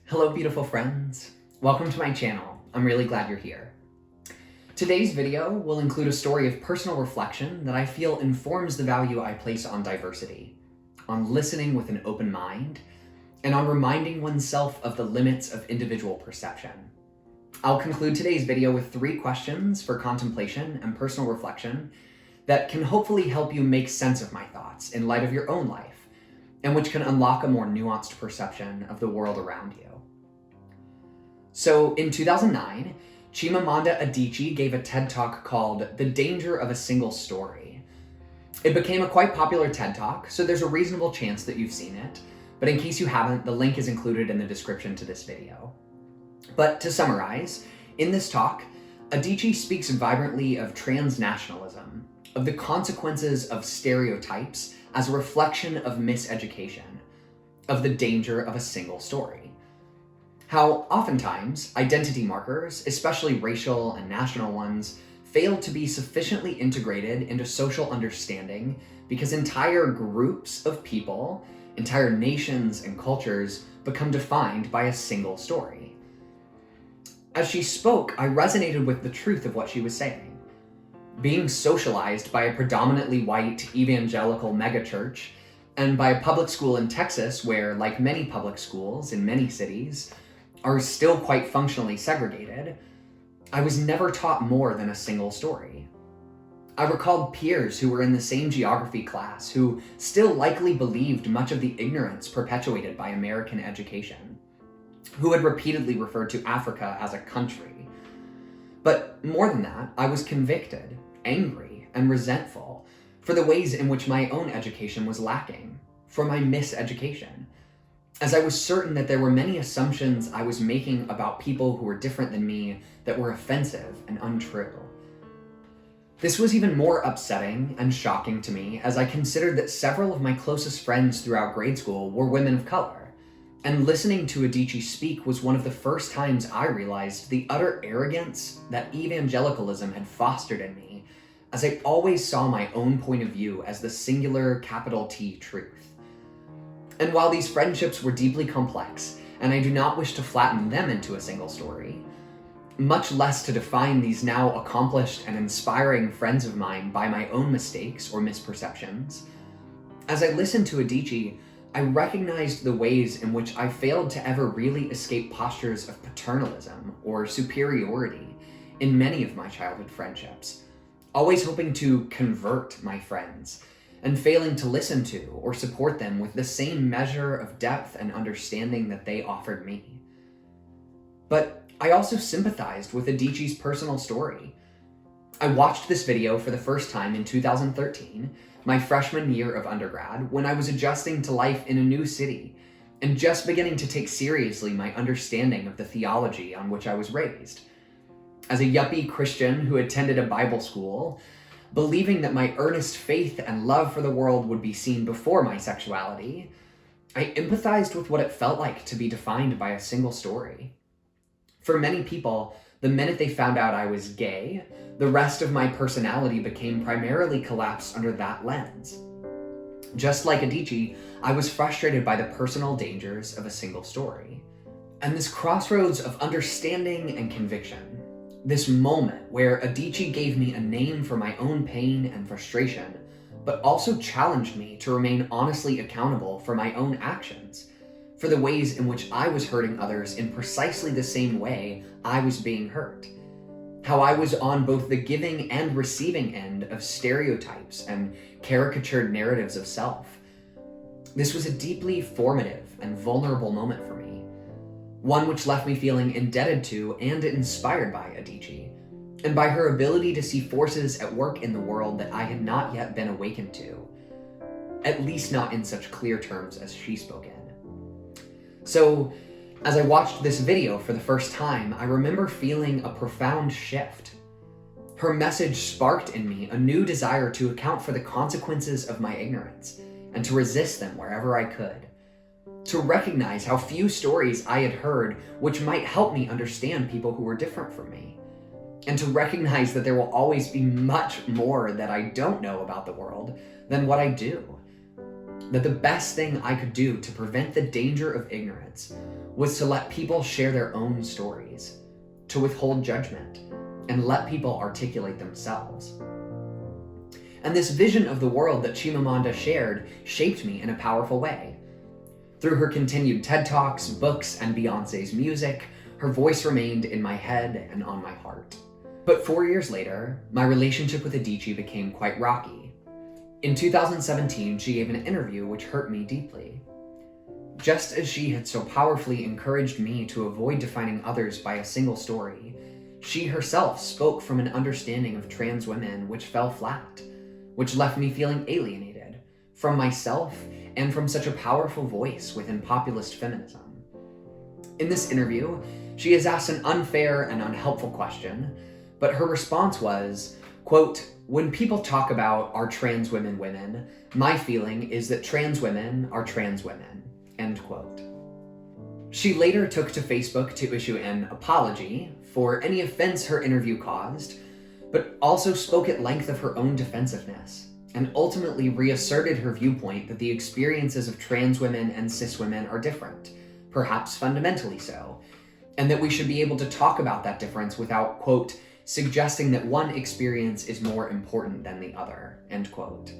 Hello, beautiful friends. Welcome to my channel. I'm really glad you're here. Today's video will include a story of personal reflection that I feel informs the value I place on diversity, on listening with an open mind, and on reminding oneself of the limits of individual perception. I'll conclude today's video with 3 questions for contemplation and personal reflection that can hopefully help you make sense of my thoughts in light of your own life, and which can unlock a more nuanced perception of the world around you. So in 2009, Chimamanda Adichie gave a TED Talk called The Danger of a Single Story. It became a quite popular TED Talk, so there's a reasonable chance that you've seen it, but in case you haven't, the link is included in the description to this video. But to summarize, in this talk, Adichie speaks vibrantly of transnationalism, of the consequences of stereotypes as a reflection of miseducation, of the danger of a single story. How oftentimes identity markers, especially racial and national ones, fail to be sufficiently integrated into social understanding because entire groups of people, entire nations and cultures become defined by a single story. As she spoke, I resonated with the truth of what she was saying. Being socialized by a predominantly white evangelical megachurch and by a public school in Texas where, like many public schools in many cities, are still quite functionally segregated, I was never taught more than a single story. I recalled peers who were in the same geography class who still likely believed much of the ignorance perpetuated by American education, who had repeatedly referred to Africa as a country. But more than that, I was convicted, angry, and resentful for the ways in which my own education was lacking, for my miseducation, as I was certain that there were many assumptions I was making about people who were different than me that were offensive and untrue. This was even more upsetting and shocking to me as I considered that several of my closest friends throughout grade school were women of color, and listening to Adichie speak was one of the first times I realized the utter arrogance that evangelicalism had fostered in me, as I always saw my own point of view as the singular capital T truth. And while these friendships were deeply complex, and I do not wish to flatten them into a single story, much less to define these now accomplished and inspiring friends of mine by my own mistakes or misperceptions, as I listened to Adichie, I recognized the ways in which I failed to ever really escape postures of paternalism or superiority in many of my childhood friendships, always hoping to convert my friends and failing to listen to or support them with the same measure of depth and understanding that they offered me. But I also sympathized with Adichie's personal story. I watched this video for the first time in 2013, my freshman year of undergrad, when I was adjusting to life in a new city and just beginning to take seriously my understanding of the theology on which I was raised. As a yuppie Christian who attended a Bible school, believing that my earnest faith and love for the world would be seen before my sexuality, I empathized with what it felt like to be defined by a single story. For many people, the minute they found out I was gay, the rest of my personality became primarily collapsed under that lens. Just like Adichie, I was frustrated by the personal dangers of a single story. And this crossroads of understanding and conviction, this moment where Adichie gave me a name for my own pain and frustration, but also challenged me to remain honestly accountable for my own actions, for the ways in which I was hurting others in precisely the same way I was being hurt. How I was on both the giving and receiving end of stereotypes and caricatured narratives of self. This was a deeply formative and vulnerable moment for me, one which left me feeling indebted to and inspired by Adichie, and by her ability to see forces at work in the world that I had not yet been awakened to, at least not in such clear terms as she spoke in. So, as I watched this video for the first time, I remember feeling a profound shift. Her message sparked in me a new desire to account for the consequences of my ignorance and to resist them wherever I could. To recognize how few stories I had heard which might help me understand people who were different from me. And to recognize that there will always be much more that I don't know about the world than what I do. that the best thing I could do to prevent the danger of ignorance was to let people share their own stories, to withhold judgment, and let people articulate themselves. And this vision of the world that Chimamanda shared shaped me in a powerful way. Through her continued TED Talks, books, and Beyoncé's music, her voice remained in my head and on my heart. But 4 years later, my relationship with Adichie became quite rocky. In 2017, she gave an interview which hurt me deeply. Just as she had so powerfully encouraged me to avoid defining others by a single story, she herself spoke from an understanding of trans women which fell flat, which left me feeling alienated from myself and from such a powerful voice within populist feminism. In this interview, she is asked an unfair and unhelpful question, but her response was, quote, "When people talk about are trans women women, my feeling is that trans women are trans women," end quote. She later took to Facebook to issue an apology for any offense her interview caused, but also spoke at length of her own defensiveness, and ultimately reasserted her viewpoint that the experiences of trans women and cis women are different, perhaps fundamentally so, and that we should be able to talk about that difference without, quote, suggesting that one experience is more important than the other, end quote.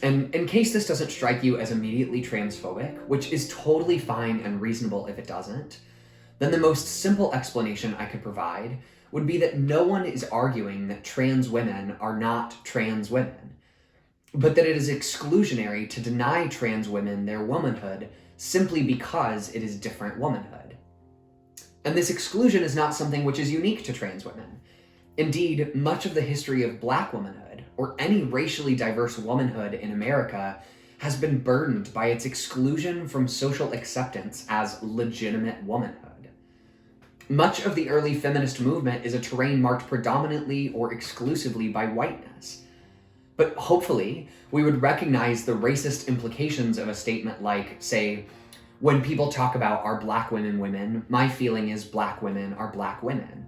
And in case this doesn't strike you as immediately transphobic, which is totally fine and reasonable if it doesn't, then the most simple explanation I could provide would be that no one is arguing that trans women are not trans women, but that it is exclusionary to deny trans women their womanhood simply because it is different womanhood. And this exclusion is not something which is unique to trans women. Indeed, much of the history of Black womanhood, or any racially diverse womanhood in America, has been burdened by its exclusion from social acceptance as legitimate womanhood. Much of the early feminist movement is a terrain marked predominantly or exclusively by whiteness. But hopefully, we would recognize the racist implications of a statement like, say, "When people talk about are Black women women, my feeling is Black women are Black women."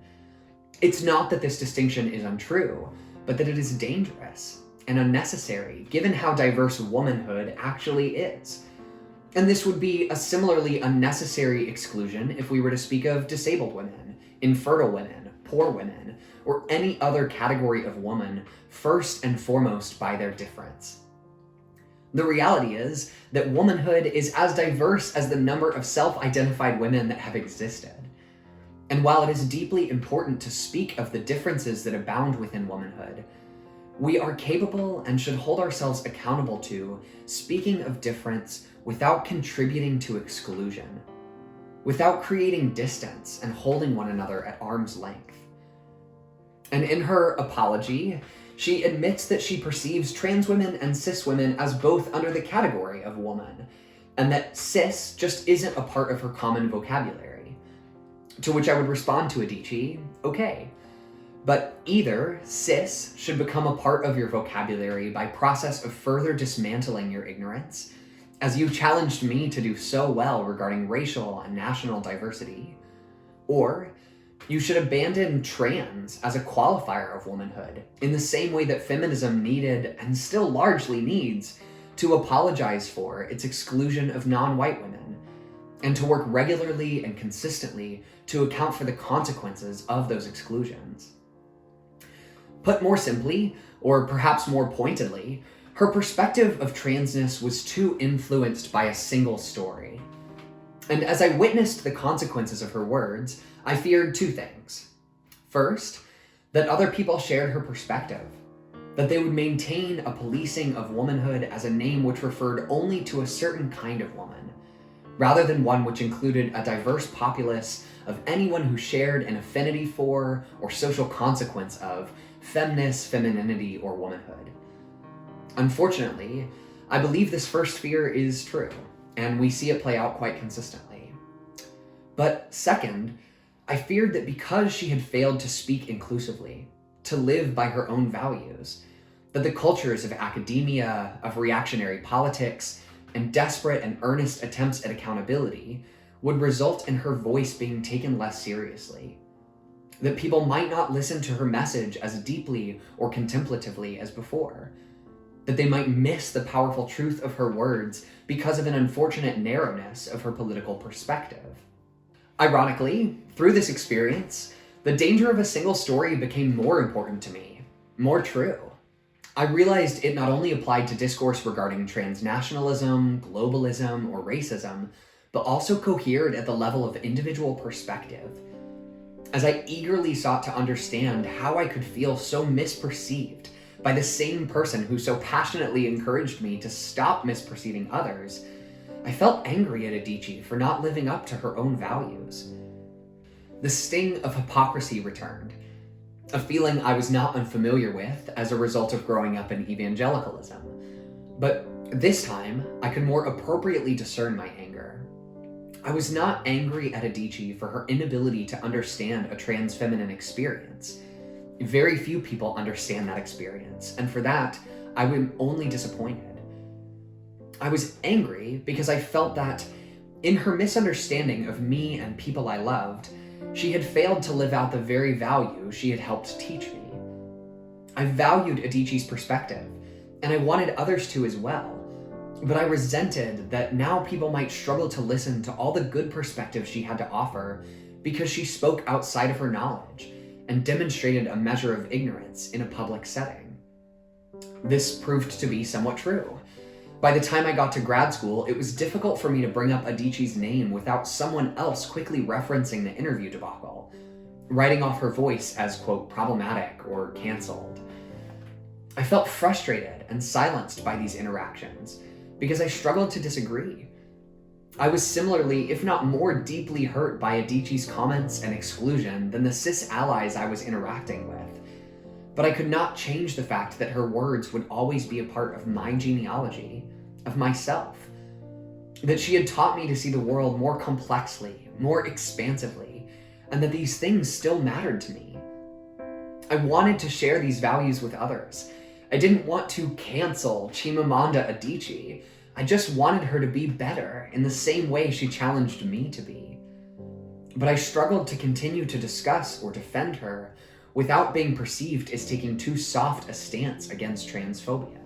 It's not that this distinction is untrue, but that it is dangerous and unnecessary given how diverse womanhood actually is. And this would be a similarly unnecessary exclusion if we were to speak of disabled women, infertile women, poor women, or any other category of woman first and foremost by their difference. The reality is that womanhood is as diverse as the number of self-identified women that have existed. And while it is deeply important to speak of the differences that abound within womanhood, we are capable and should hold ourselves accountable to speaking of difference without contributing to exclusion, without creating distance and holding one another at arm's length. And in her apology, she admits that she perceives trans women and cis women as both under the category of woman, and that cis just isn't a part of her common vocabulary. To which I would respond to Adichie, okay, but either cis should become a part of your vocabulary by process of further dismantling your ignorance, as you challenged me to do so well regarding racial and national diversity, or you should abandon trans as a qualifier of womanhood in the same way that feminism needed, and still largely needs, to apologize for its exclusion of non-white women, and to work regularly and consistently to account for the consequences of those exclusions. Put more simply, or perhaps more pointedly, her perspective of transness was too influenced by a single story. And as I witnessed the consequences of her words, I feared two things. First, that other people shared her perspective, that they would maintain a policing of womanhood as a name which referred only to a certain kind of woman, rather than one which included a diverse populace of anyone who shared an affinity for or social consequence of femness, femininity, or womanhood. Unfortunately, I believe this first fear is true, and we see it play out quite consistently. But second, I feared that because she had failed to speak inclusively, to live by her own values, that the cultures of academia, of reactionary politics, and desperate and earnest attempts at accountability would result in her voice being taken less seriously. That people might not listen to her message as deeply or contemplatively as before. that they might miss the powerful truth of her words because of an unfortunate narrowness of her political perspective. Ironically, through this experience, the danger of a single story became more important to me, more true. I realized it not only applied to discourse regarding transnationalism, globalism, or racism, but also cohered at the level of individual perspective. As I eagerly sought to understand how I could feel so misperceived by the same person who so passionately encouraged me to stop misperceiving others, I felt angry at Adichie for not living up to her own values. The sting of hypocrisy returned, a feeling I was not unfamiliar with as a result of growing up in evangelicalism. But this time, I could more appropriately discern my anger. I was not angry at Adichie for her inability to understand a trans feminine experience. Very few people understand that experience, and for that, I am only disappointed. I was angry because I felt that, in her misunderstanding of me and people I loved, she had failed to live out the very value she had helped teach me. I valued Adichie's perspective, and I wanted others to as well, but I resented that now people might struggle to listen to all the good perspectives she had to offer because she spoke outside of her knowledge and demonstrated a measure of ignorance in a public setting. This proved to be somewhat true. By the time I got to grad school, it was difficult for me to bring up Adichie's name without someone else quickly referencing the interview debacle, writing off her voice as, quote, problematic or canceled. I felt frustrated and silenced by these interactions because I struggled to disagree. I was similarly, if not more deeply hurt by Adichie's comments and exclusion than the cis allies I was interacting with. But I could not change the fact that her words would always be a part of my genealogy, of myself. That she had taught me to see the world more complexly, more expansively, and that these things still mattered to me. I wanted to share these values with others. I didn't want to cancel Chimamanda Adichie. I just wanted her to be better in the same way she challenged me to be. But I struggled to continue to discuss or defend her without being perceived as taking too soft a stance against transphobia.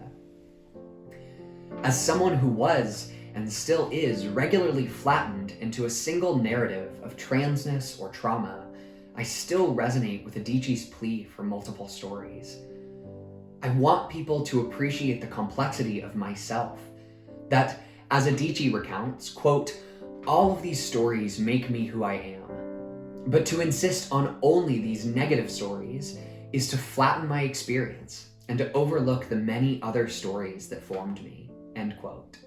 As someone who was, and still is, regularly flattened into a single narrative of transness or trauma, I still resonate with Adichie's plea for multiple stories. I want people to appreciate the complexity of myself, that, as Adichie recounts, quote, all of these stories make me who I am. But to insist on only these negative stories is to flatten my experience and to overlook the many other stories that formed me, end quote.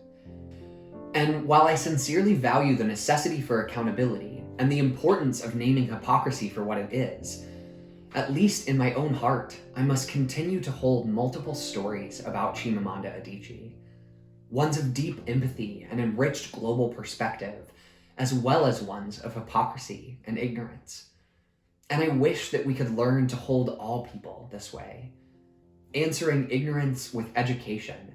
And while I sincerely value the necessity for accountability and the importance of naming hypocrisy for what it is, at least in my own heart, I must continue to hold multiple stories about Chimamanda Adichie, ones of deep empathy and enriched global perspective, as well as ones of hypocrisy and ignorance. And I wish that we could learn to hold all people this way, answering ignorance with education,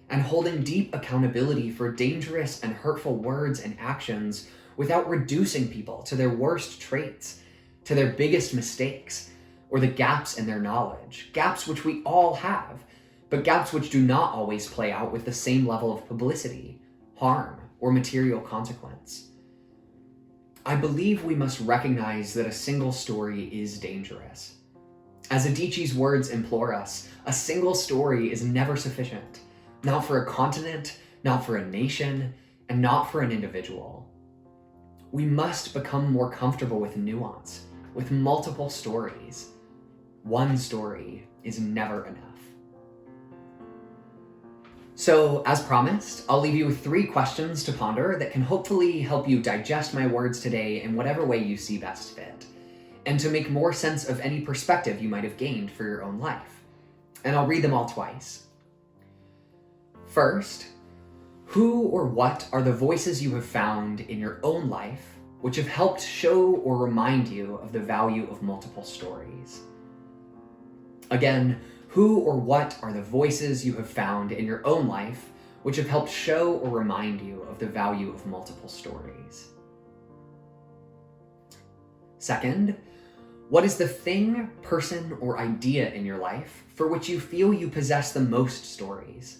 and holding deep accountability for dangerous and hurtful words and actions without reducing people to their worst traits, to their biggest mistakes, or the gaps in their knowledge, gaps which we all have, but gaps which do not always play out with the same level of publicity, harm, or material consequence. I believe we must recognize that a single story is dangerous. As Adichie's words implore us, a single story is never sufficient, not for a continent, not for a nation, and not for an individual. We must become more comfortable with nuance, with multiple stories. One story is never enough. So, as promised, I'll leave you with 3 questions to ponder that can hopefully help you digest my words today in whatever way you see best fit, and to make more sense of any perspective you might have gained for your own life. And I'll read them all twice. First, who or what are the voices you have found in your own life which have helped show or remind you of the value of multiple stories? Again, who or what are the voices you have found in your own life which have helped show or remind you of the value of multiple stories? Second, What is the thing, person, or idea in your life for which you feel you possess the most stories?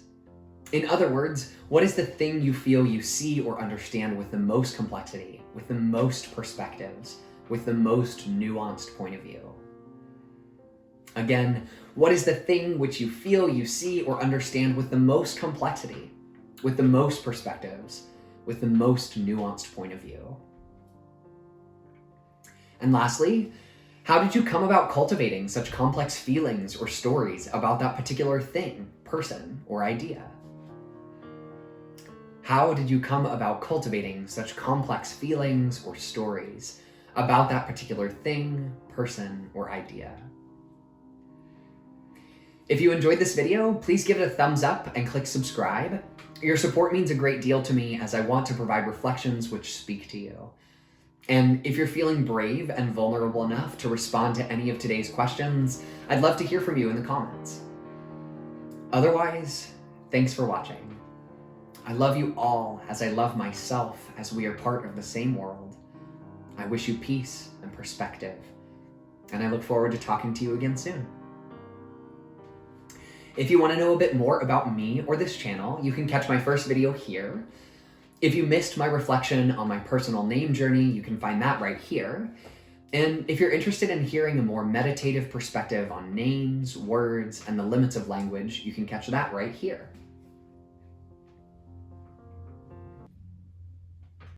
In other words, what is the thing you feel you see or understand with the most complexity, with the most perspectives, with the most nuanced point of view? Again, what is the thing which you feel you see or understand with the most complexity, with the most perspectives, with the most nuanced point of view? And lastly, how did you come about cultivating such complex feelings or stories about that particular thing, person, or idea? How did you come about cultivating such complex feelings or stories about that particular thing, person, or idea? If you enjoyed this video, please give it a thumbs up and click subscribe. Your support means a great deal to me as I want to provide reflections which speak to you. And if you're feeling brave and vulnerable enough to respond to any of today's questions, I'd love to hear from you in the comments. Otherwise, thanks for watching. I love you all as I love myself as we are part of the same world. I wish you peace and perspective, and I look forward to talking to you again soon. If you want to know a bit more about me or this channel, you can catch my first video here. If you missed my reflection on my personal name journey, you can find that right here. And if you're interested in hearing a more meditative perspective on names, words, and the limits of language, you can catch that right here.